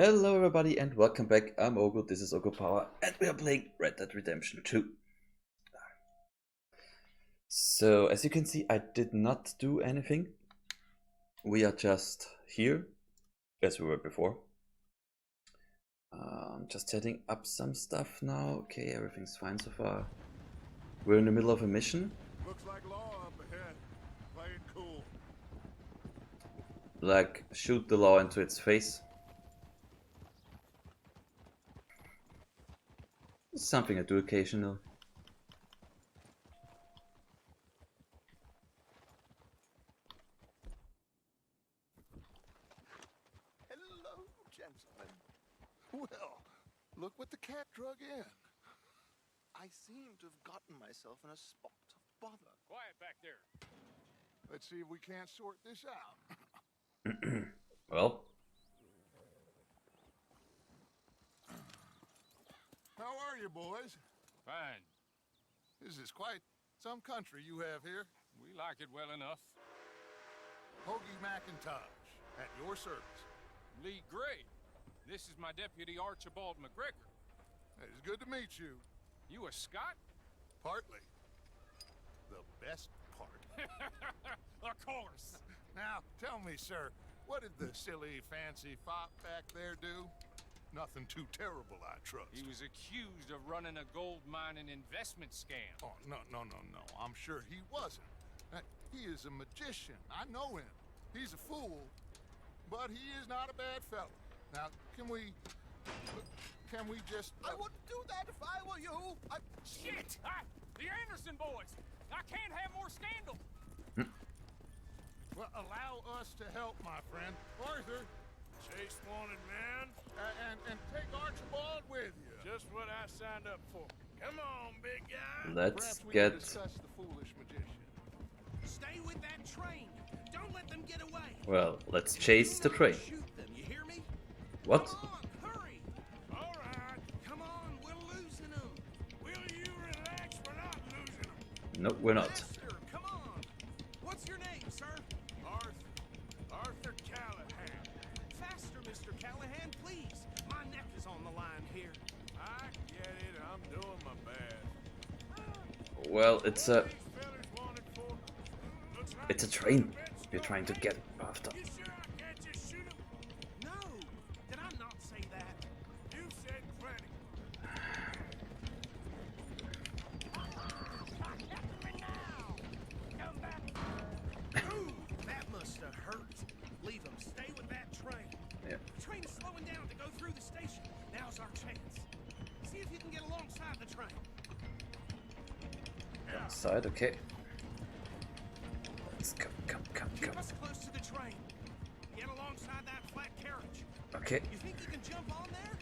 Hello everybody and welcome back. I'm Ogo, this is Ogo Power, and we are playing Red Dead Redemption 2. So, as you can see, I did not do anything. We are just here, as we were before. Just setting up some stuff now. Okay, everything's fine so far. We're in the middle of a mission. Looks like law up ahead. Play it cool. Like, shoot the law into its face. It's something I do occasionally. Hello, gentlemen. Well, look what the cat drug in. I seem to have gotten myself in a spot of bother. Quiet back there. Let's see if we can't sort this out. Well, How are you, boys? Fine. This is quite some country you have here. We like it well enough. Hoagie McIntosh, at your service. Lee Gray. This is my deputy Archibald McGregor. It's good to meet you. You a Scot? Partly. The best part. Of course. Now, tell me, sir, what did the silly, fancy fop back there do? Nothing too terrible, I trust. He was accused of running a gold mining investment scam. Oh, no. I'm sure he wasn't. He is a magician. I know him. He's a fool, but he is not a bad fellow. Now, can we just... I wouldn't do that if I were you. Shit! The Anderson boys! I can't have more scandal! Well, allow us to help, my friend. Arthur, Chase wanted man, and take Archibald with you. just what I signed up for. Come on, big guy. let's Perhaps we get... can discuss the foolish magician. Stay with that train. Don't let them get away. Well, let's chase the Do not train. Shoot them. You hear me? What? Come on, hurry. All right. Come on, we're losing them. Will you relax? We're not losing them. No, we're not. Faster, come on. What's your name, sir? Arthur Callahan. Faster, Mr. Callahan, please. My neck is on the line here. I get it. I'm doing my best. Well, it's a... These fellas wanted for. Looks like It's a train. You're trying to get after. You sure I can't just shoot him? No, did I not say that? You said plenty. Ooh, that must have hurt. Leave them. Stay with that train. Yeah. The train is slowing down to go through the station. Now's our chance. See if you can get alongside the train. Side, okay. Let's go, come. Keep us close to the train. Get alongside that flat carriage. Okay. You think you can jump on there?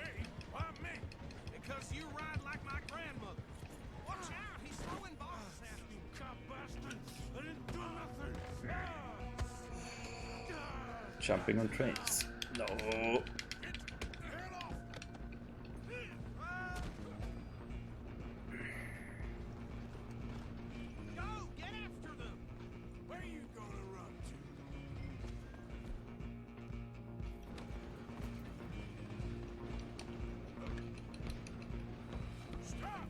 Hey, why me? Because you ride like my grandmother. Watch out, he's throwing bottles at us. You cop bastard. I didn't do nothing. Jumping on trains. No. Head off. Go, get after them. Where you gonna run to? Stop!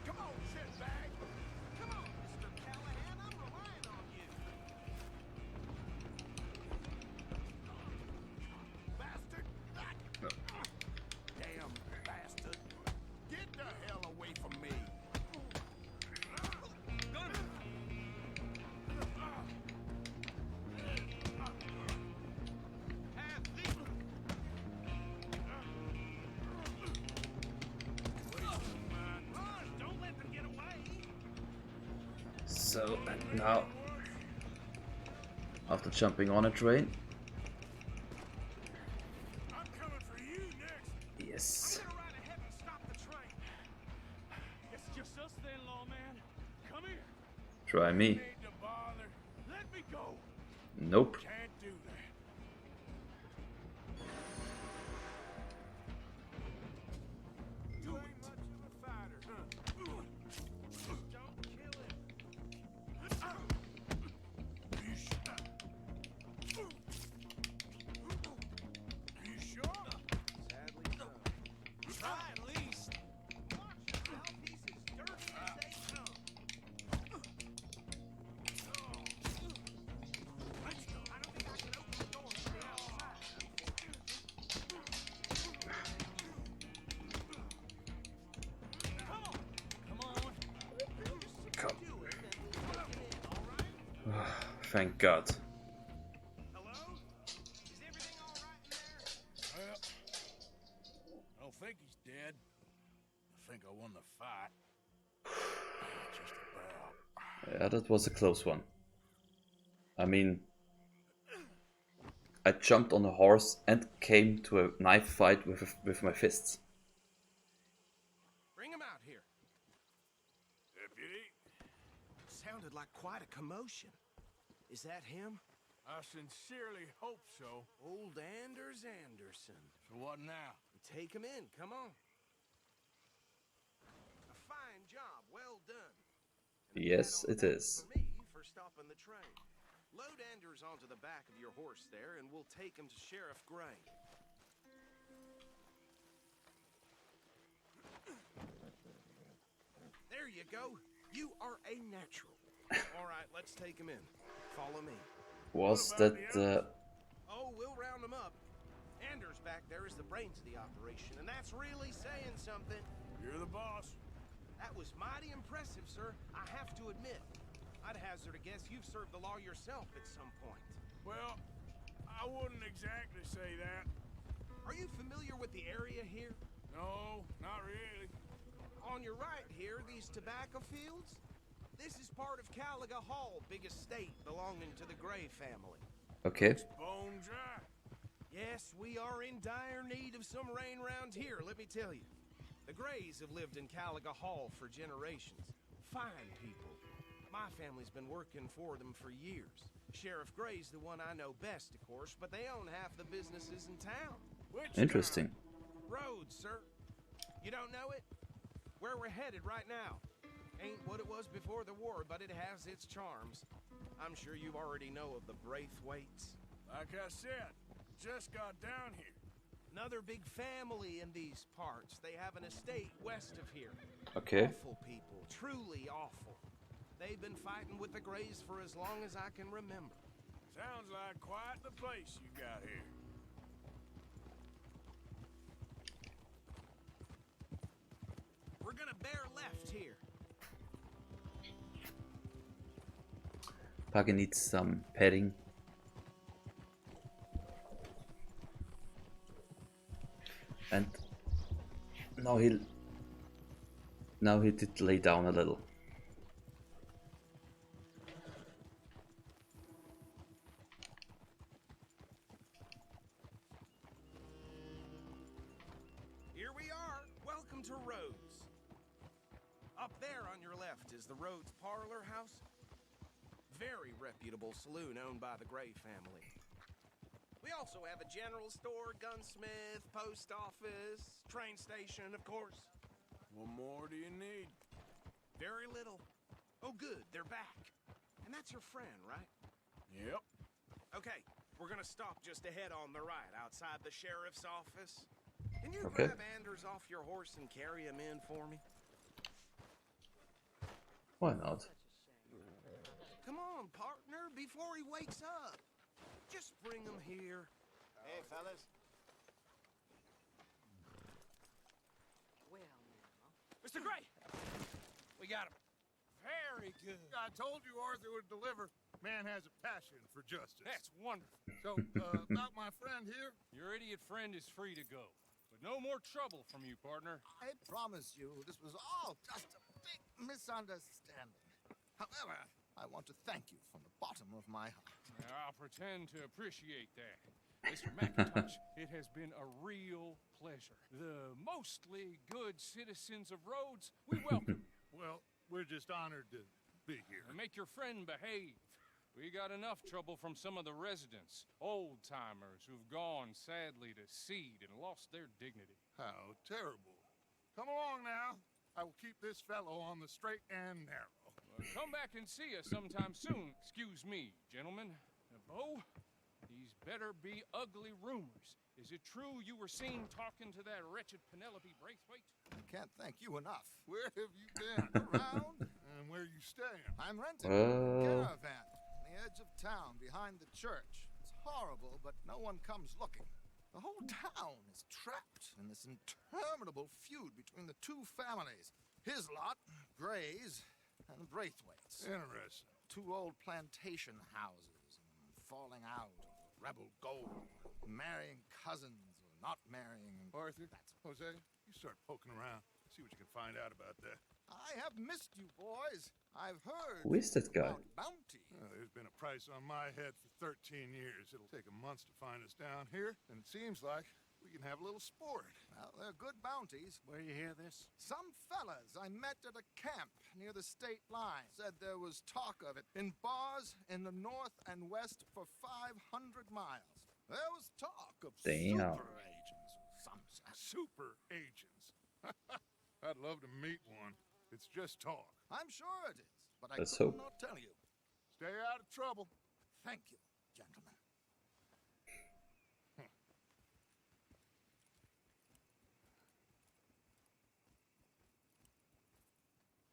Come on, shitbag. Come on, Mr. Callahan, I'm relying on you. Bastard. Damn bastard. Get the hell away from me. Don't let them get away. So, and now, after jumping on a train, I'm coming for you next. yes. I'm gonna ride ahead and stop the train. It's just us then, lawman. Come here. Try me. Need to bother. Let me go. Nope. Can't do that. You ain't much of a fighter, huh? Don't kill him. Thank God. Hello? Is everything all right in there? Well, I don't think he's dead. I think I won the fight. Just about. Yeah, that was a close one. I mean, I jumped on a horse and came to a knife fight with my fists. Bring him out here. Deputy, Sounded like quite a commotion. Is that him? I sincerely hope so. Old Anders Anderson. So what now? Take him in, come on. A fine job, well done. And a Yes, pat on it the back is. For me, for stopping the train. Load Anders onto the back of your horse there, and we'll take him to Sheriff Gray. There you go. You are a natural. All right, let's take him in. Follow me. Was What about that the Oh, we'll round him up. Anders back there is the brains of the operation, and that's really saying something. You're the boss. That was mighty impressive, sir. I have to admit. I'd hazard a guess you've served the law yourself at some point. Well, I wouldn't exactly say that. Are you familiar with the area here? No, not really. On your right here, these tobacco fields? This is part of Caliga Hall, big estate belonging to the Gray family. okay? Bone dry. Yes, we are in dire need of some rain round here, let me tell you. The Grays have lived in Caliga Hall for generations. Fine people. My family's been working for them for years. Sheriff Gray's the one I know best, of course, but they own half the businesses in town. Which Interesting. Roads, sir. You don't know it? Where we're headed right now. Ain't what it was before the war, but it has its charms. I'm sure you already know of the Braithwaites. Like I said, just got down here. Another big family in these parts. They have an estate west of here. Okay. Awful people, truly awful. They've been fighting with the Grays for as long as I can remember. Sounds like quite the place you got here. We're gonna bear left here. Puggy needs some petting. And now he did lay down a little. Here we are. Welcome to Rhodes. Up there on your left is the Rhodes Parlor House. Very reputable saloon owned by the Gray family. We also have a general store, gunsmith, post office, train station, of course. What more do you need? Very little. Oh, good, they're back. And that's your friend, right? Yep. Okay, we're gonna stop just ahead on the right, outside the sheriff's office. Can you Okay. grab Anders off your horse and carry him in for me? Why not? Come on, partner, before he wakes up. Just bring him here. Hey, fellas. Well, now. Mr. Gray! We got him. Very good. I told you Arthur would deliver. Man has a passion for justice. That's wonderful. So, about my friend here, Your idiot friend is free to go. But no more trouble from you, partner. I promise you, this was all just a big misunderstanding. However, I want to thank you from the bottom of my heart. I'll pretend to appreciate that. Mr. McIntosh, it has been a real pleasure. The mostly good citizens of Rhodes, we welcome you. well, we're just honored to be here. And make your friend behave. We got enough trouble from some of the residents, old-timers who've gone, sadly, to seed and lost their dignity. How terrible. Come along now. I will keep this fellow on the straight and narrow. Come back and see us sometime soon. Excuse me, gentlemen. Bo, these better be ugly rumors. Is it true you were seen talking to that wretched Penelope Braithwaite? I can't thank you enough. Where have you been? Around? And where you staying? I'm renting a Uh. caravan on the edge of town behind the church. It's horrible, but no one comes looking. The whole town is trapped in this interminable feud between the two families. His lot, Gray's, and the Braithwaites. Interesting. two old plantation houses and falling out, rebel gold, marrying cousins or not marrying. Arthur, Jose, you start poking around. See what you can find out about that. I have missed you, boys. I've heard Who is that guy? about bounty. There's been a price on my head for 13 years. It'll take a month to find us down here, and it seems like we can have a little sport. Well, they're good bounties. Where you hear this? Some fellas I met at a camp near the state line said there was talk of it in bars in the north and west for 500 miles. There was talk of Damn. super agents. Some said. Super agents. I'd love to meet one. It's just talk. I'm sure it is, but I Let's could hope. not tell you. Stay out of trouble. Thank you, gentlemen.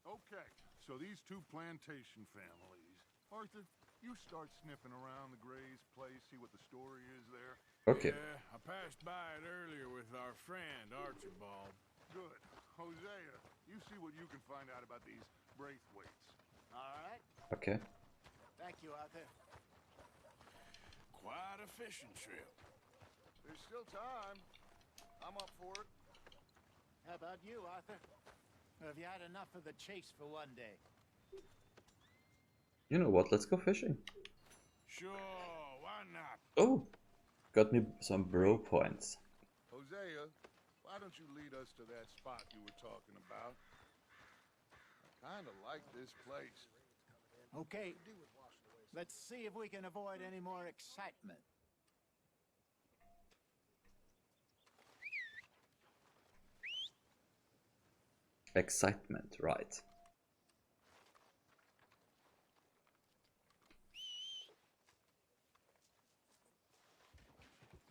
Okay, so these two plantation families. Arthur, you start sniffing around the Gray's place, see what the story is there. Okay. Yeah, I passed by it earlier with our friend Archibald. Good. Hosea, you see what you can find out about these Braithwaites. All right. Okay. Thank you, Arthur. Quite a fishing trip. There's still time. I'm up for it. How about you, Arthur? Or have you had enough of the chase for one day? You know what? Let's go fishing. Sure, why not? Oh, got me some bro points. Hosea, why don't you lead us to that spot you were talking about? I kind of like this place. Okay. Let's see if we can avoid any more excitement. Excitement, right?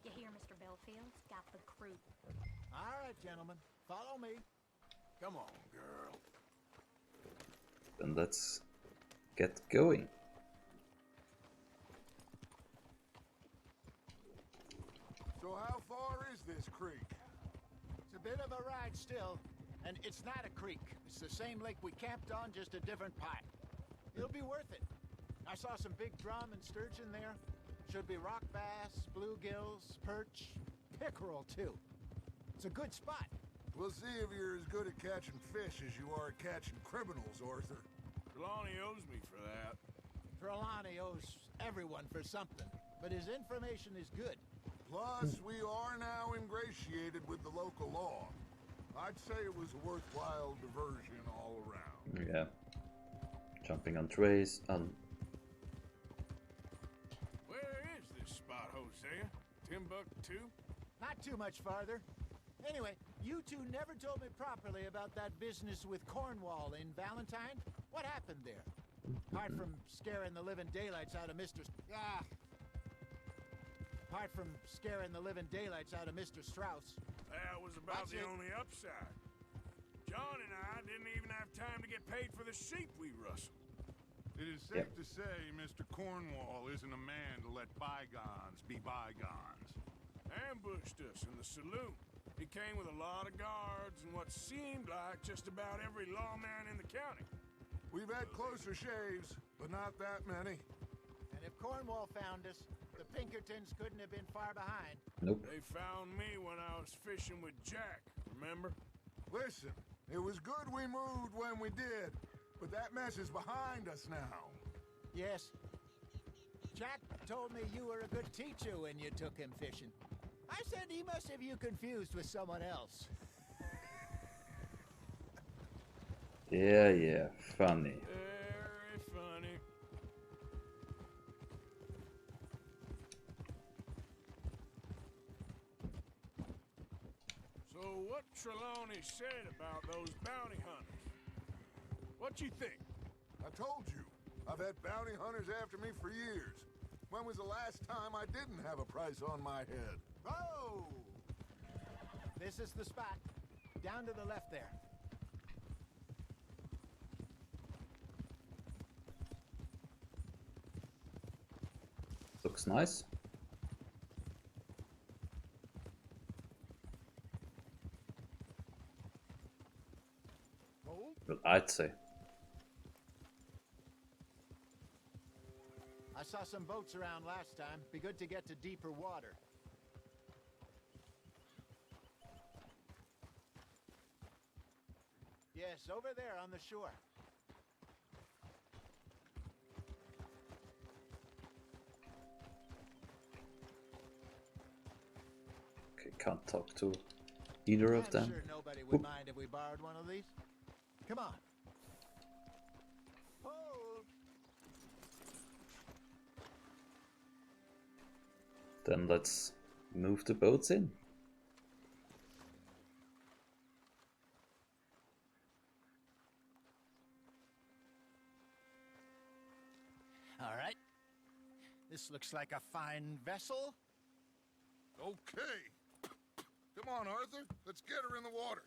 You hear, Mr. Bellfield's got the crew. All right, gentlemen. Follow me. Come on, girl. Then let's get going. So how far is this creek? It's a bit of a ride still, and it's not a creek. It's the same lake we camped on, just a different part. It'll be worth it. I saw some big drum and sturgeon there. Should be rock bass, bluegills, perch, pickerel too. It's a good spot. We'll see if you're as good at catching fish as you are at catching criminals, Arthur. Trelawney owes me for that. Trelawney owes everyone for something, but his information is good. Plus, we are now ingratiated with the local law. I'd say it was a worthwhile diversion all around. Yeah. Jumping on trays. Where is this spot, Hosea? Timbuktu? Not too much farther. Anyway, you two never told me properly about that business with Cornwall in Valentine. What happened there? Apart from scaring the living daylights out of Mr. Apart from scaring the living daylights out of Mr. Strauss. That was about That's the it. only upside. John and I didn't even have time to get paid for the sheep we rustled. It is safe to say Mr. Cornwall isn't a man to let bygones be bygones. Ambushed us in the saloon. He came with a lot of guards and what seemed like just about every lawman in the county. We've had closer shaves, but not that many. And if Cornwall found us, the Pinkertons couldn't have been far behind. Nope. They found me when I was fishing with Jack, remember? Listen, it was good we moved when we did, but that mess is behind us now. Yes. Jack told me you were a good teacher when you took him fishing. I said he must have you confused with someone else. Yeah, funny. Very funny. So what Trelawney said about those bounty hunters? What you think? I told you, I've had bounty hunters after me for years. When was the last time I didn't have a price on my head? Oh! This is the spot. Down to the left there. Looks nice. Gold? Well, I'd say. some boats around last time. Be good to get to deeper water. Yes, over there on the shore. Okay, can't talk to either of them. I'm sure nobody would mind if we borrowed one of these. Come on. Hold. Then let's move the boats in. All right. This looks like a fine vessel. Okay. Come on, Arthur. Let's get her in the water.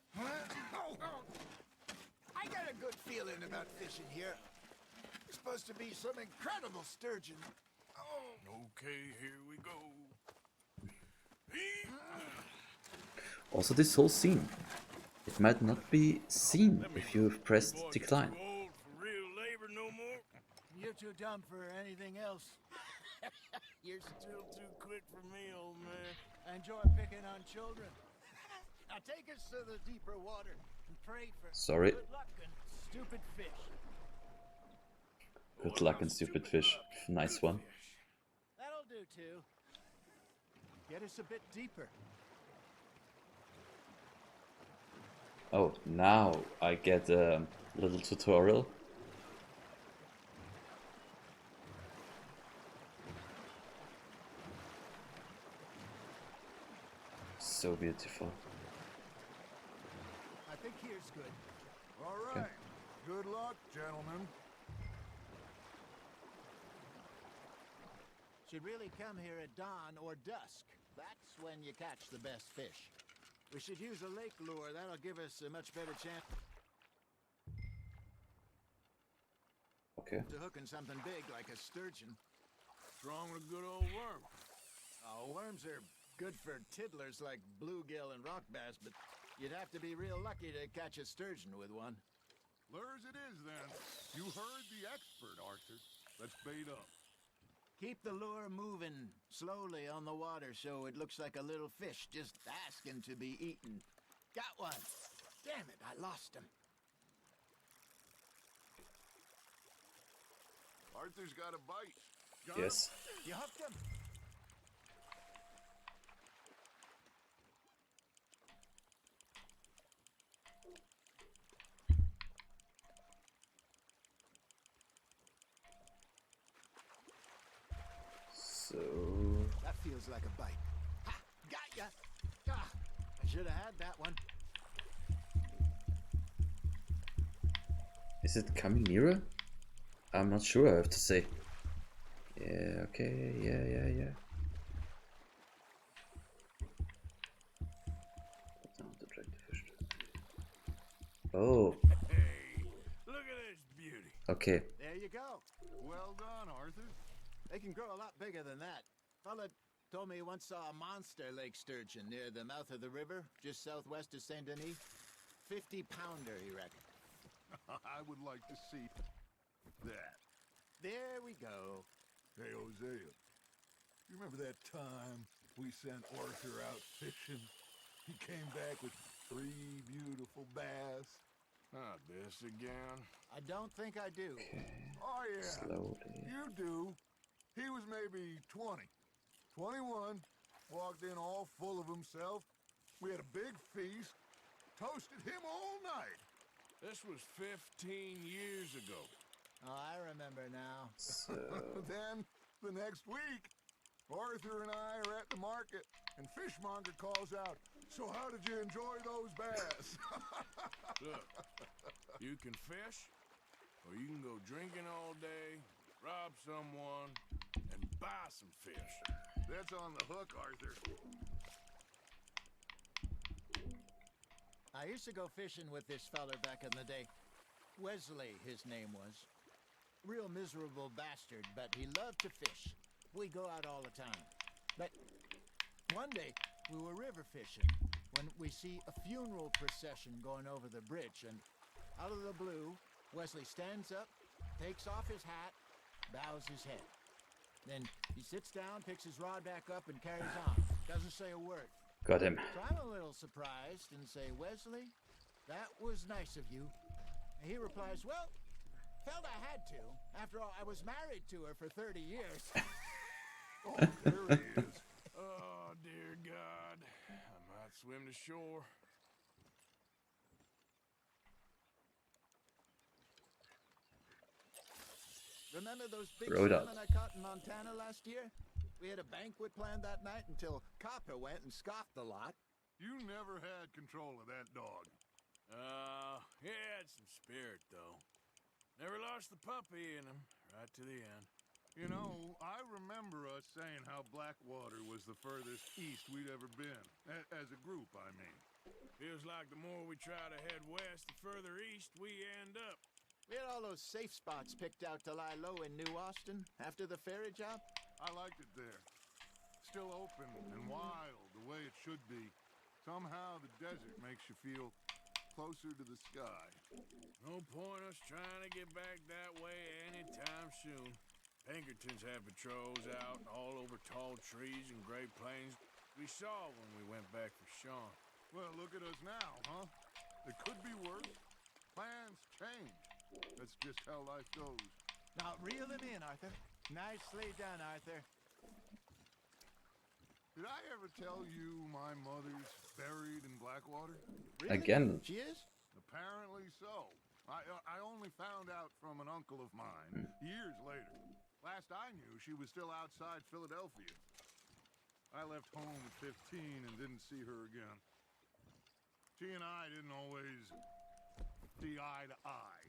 I got a good feeling about fishing here. It's supposed to be some incredible sturgeon. Okay, here we go. Also, this whole scene, it might not be seen if you've pressed decline. Too old for real labor no more. You're too dumb for anything else. You're still too quick for me, old man. I enjoy picking on children. Now take us to the deeper water and pray for Sorry. good luck and stupid fish. Good luck and stupid fish. Nice one. That'll do too. Get us a bit deeper. Oh, now I get a little tutorial. So beautiful. I think here's good. All right. Good luck, gentlemen. Should really come here at dawn or dusk. That's when you catch the best fish. We should use a lake lure. That'll give us a much better chance Okay. to hooking something big like a sturgeon. What's wrong with a good old worm? Oh, worms are good for tiddlers like bluegill and rock bass, but you'd have to be real lucky to catch a sturgeon with one. Lures it is, then. You heard the expert, Arthur. Let's bait up. Keep the lure moving slowly on the water so it looks like a little fish just asking to be eaten. Got one. Damn it, I lost him. Arthur's got a bite. Got Yes. You hooked him? So That feels like a bite. Ha! Got ya! Ah, I should have had that one. is it coming nearer? I'm not sure, I have to say. Yeah, okay, yeah. Oh, Hey, look at this beauty. okay. There you go. Well done, Arthur. They can grow a lot bigger than that. Fella told me he once saw a monster lake sturgeon near the mouth of the river, just southwest of Saint Denis. 50-pounder, he reckoned. I would like to see that. There we go. Hey, Hosea. You remember that time we sent Arthur out fishing? He came back with 3 beautiful bass. Not this again. I don't think I do. Oh, yeah. Slowly. You do. He was maybe 20. 21. Walked in all full of himself. We had a big feast. Toasted him all night. This was 15 years ago. Oh, I remember now. So Then, the next week, Arthur and I are at the market, and Fishmonger calls out, "So how did you enjoy those bass?" Look, you can fish, or you can go drinking all day, rob someone, and buy some fish. That's on the hook, Arthur. I used to go fishing with this feller back in the day. Wesley, his name was. Real miserable bastard, but he loved to fish. We'd go out all the time. But one day, we were river fishing when we see a funeral procession going over the bridge, and out of the blue, Wesley stands up, takes off his hat, bows his head. Then he sits down, picks his rod back up, and carries on. Doesn't say a word. Got him. So I'm a little surprised and say, Wesley, that was nice of you. And he replies, well, felt I had to. After all, I was married to her for 30 years. Oh, there he is. Oh, dear God. I might swim to shore. Remember those big Throw it out. salmon I caught in Montana last year? We had a banquet planned that night until Copper went and scoffed a lot. You never had control of that dog. He had some spirit, though. Never lost the puppy in him, right to the end. You know, I remember us saying how Blackwater was the furthest east we'd ever been. As a group, I mean. Feels like the more we try to head west, the further east we end up. We had all those safe spots picked out to lie low in New Austin after the ferry job. I liked it there. Still open and wild, the way it should be. Somehow the desert makes you feel closer to the sky. No point us trying to get back that way anytime soon. Pinkertons had patrols out all over tall trees and Great Plains. We saw when we went back for Sean. Well, look at us now, huh? It could be worse. Plans change. That's just how life goes. Now reel him in, Arthur. Nicely done, Arthur. Did I ever tell you my mother's buried in Blackwater? Really? Again. She is? Apparently so. I only found out from an uncle of mine years later. Last I knew, she was still outside Philadelphia. I left home at 15 and didn't see her again. She and I didn't always see eye to eye.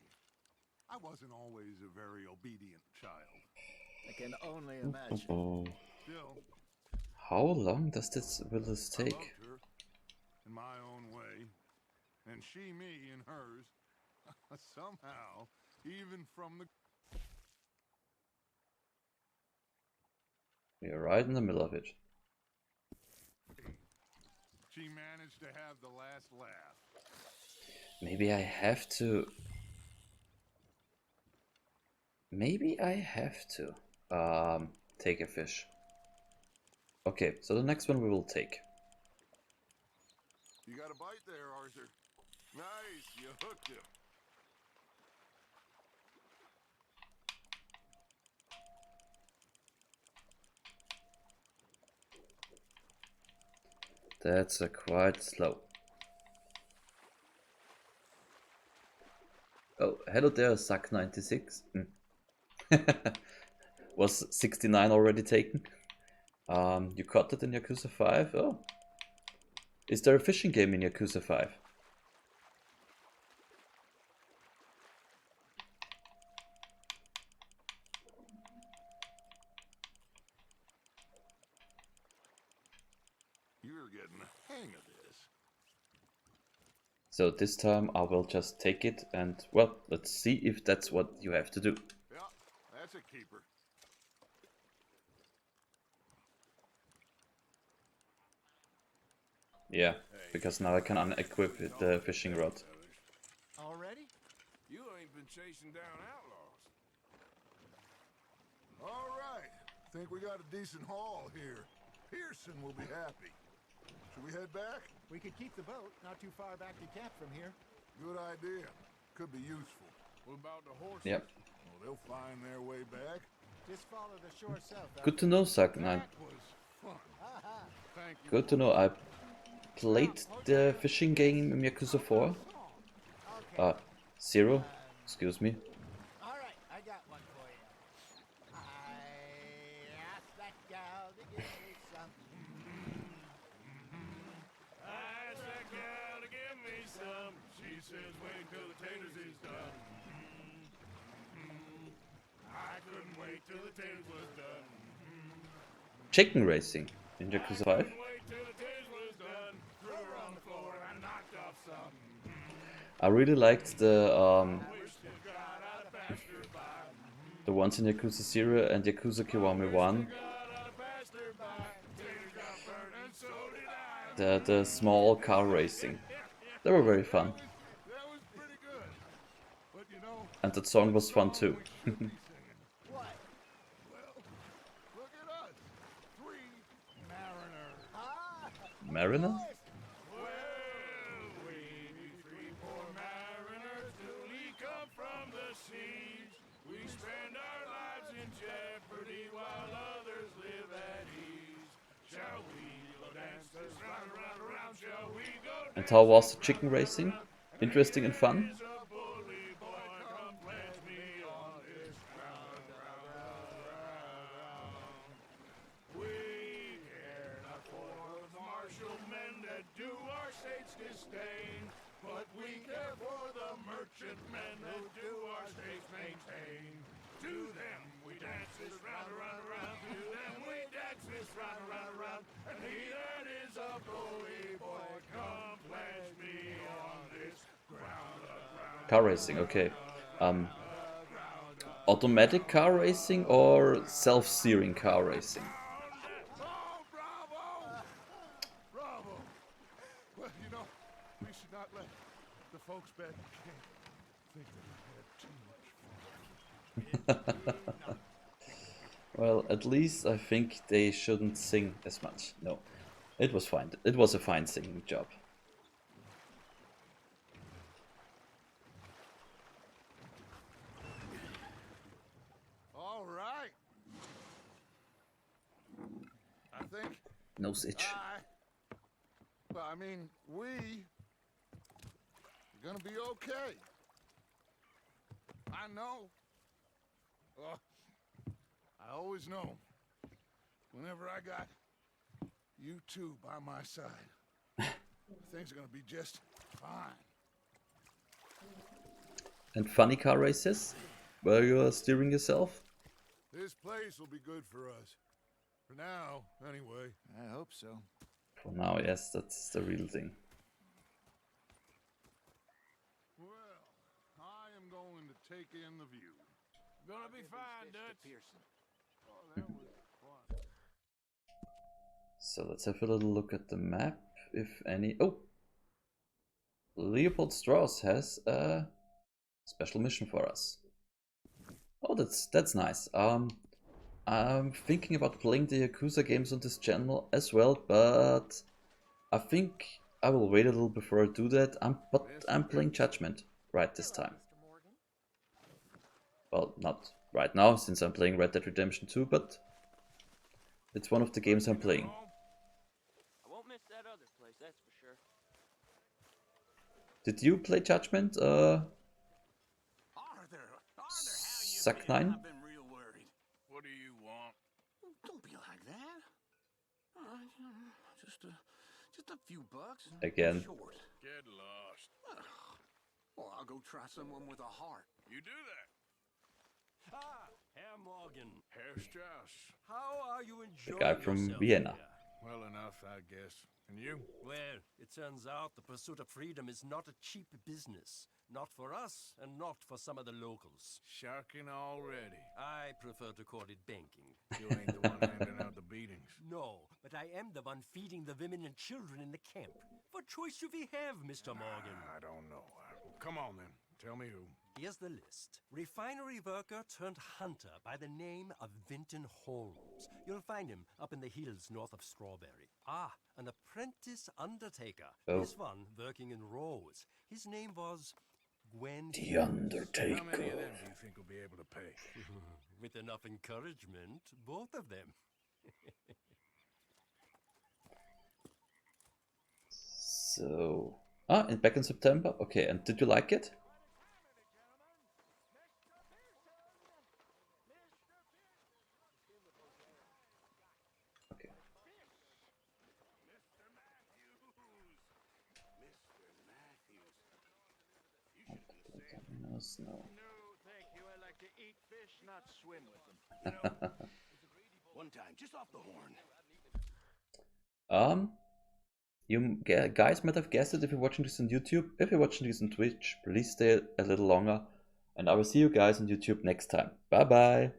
I wasn't always a very obedient child. I can only imagine. Oh. Still, How long does this will this I take? loved her in my own way, and she me in hers. Somehow, even from the We're right in the middle of it. she managed to have the last laugh. Maybe I have to. Maybe I have to take a fish. Okay, so the next one we will take. You got a bite there, Arthur. Nice, you hooked him. That's quite slow. Oh, hello there, Suck96. Was 69 already taken? You caught it in Yakuza 5? Oh. Is there a fishing game in Yakuza 5? You're getting the hang of this. So this time I will just take it and, well, let's see if that's what you have to do. Yeah, that's a keeper. Yeah, because now I can unequip the fishing rod. Already? You ain't been chasing down outlaws. All right. Think we got a decent haul here. Pearson will be happy. Should we head back? We could keep the boat not too far back to camp from here. Good idea. Could be useful. What about the horses? Yep. Well, they'll find their way back. Just follow the shore south. Good to know, Suck9. That was fun. Thank you. Good to know. I played the fishing game in Yakuza 4. Okay. Zero. Excuse me. All right, I got one for you. I asked that gal to give me some. I asked that gal to give me some. She says wait till the taters is done. I couldn't wait till the taters was done. Chicken racing in Yakuza 5. Wait till the taters was done. Threw her on the floor and I knocked off some. I really liked the Wish to God I'd have passed her by. the ones in Yakuza 0 and Yakuza Kiwami 1. God I'd have passed her by. Taters got burned and so did I. The small car racing. They were very fun. That was pretty good. But you know, And that song was fun too. we should be singing. What? Well, Mariner? Well, we be three poor mariners newly come from the seas. We spend our lives in jeopardy while others live at ease. Shall we go dance this round, round, round? Shall we go And how was the chicken racing? Interesting and fun? dance a bully boy? Come pledge me on this round, round, round, round. We care not for the martial men that do our state's disdain, but we care for the merchant men that do our states maintain. To them we dance this round, round, round. To them we dance this round, round, round. And he that is a bully boy, come pledge me on this ground, ground. Car racing, okay. Automatic car racing or self-steering car racing? Oh, bravo! Bravo! Well, you know, we should not let the folks back in camp think that we had too much fun. Well, at least I think they shouldn't sing as much. No, it was fine. It was a fine singing job. All right. I think Nose itch. I mean, we are gonna be okay. I know. I always know. Whenever I got you two by my side, things are gonna be just fine. And funny car races? Where you are steering yourself? This place will be good for us. For now, anyway. I hope so. For now, yes, that's the real thing. Well, I am going to take in the view. Gonna be fine, Dutch. Oh, that was fun. So let's have a little look at the map, if any. Oh! Leopold Strauss has a special mission for us. Oh, that's nice. I'm thinking about playing the Yakuza games on this channel as well, but I think I will wait a little before I do that. But I'm playing Judgment right this time. Well, not right now, since I'm playing Red Dead Redemption 2, but it's one of the games I'm playing. I won't miss that other place, that's for sure. Did you play Judgment, Arthur, how you Suck been? 9? I've been real worried. What do you want? Don't be like that. Just a few bucks. Again. Short. Get lost. Well, I'll go try someone with a heart. You do that. Ah, Herr Morgan. Herr Strauss. How are you The enjoying guy from yourself Vienna. here? Well enough, I guess. And you? Well, it turns out the pursuit of freedom is not a cheap business. Not for us, and not for some of the locals. Sharking already. I prefer to call it banking. You ain't the one handing out the beatings. No, but I am the one feeding the women and children in the camp. What choice do we have, Mr. Morgan? I don't know. Come on then. Tell me who. Here's the list. Refinery worker turned hunter by the name of Vinton Holmes. You'll find him up in the hills north of Strawberry. Ah, an apprentice undertaker. Oh. This one working in Rose. His name was Gwen. The How many of Undertaker. them do you think will be able to pay? With enough encouragement, both of them. So... Ah, and back in September? Okay, and did you like it? Okay. No snow. No, thank you. I like to eat fish, not swim with them. One time, just off the horn. You guys might have guessed it if you're watching this on YouTube. If you're watching this on Twitch, please stay a little longer. And I will see you guys on YouTube next time. Bye bye!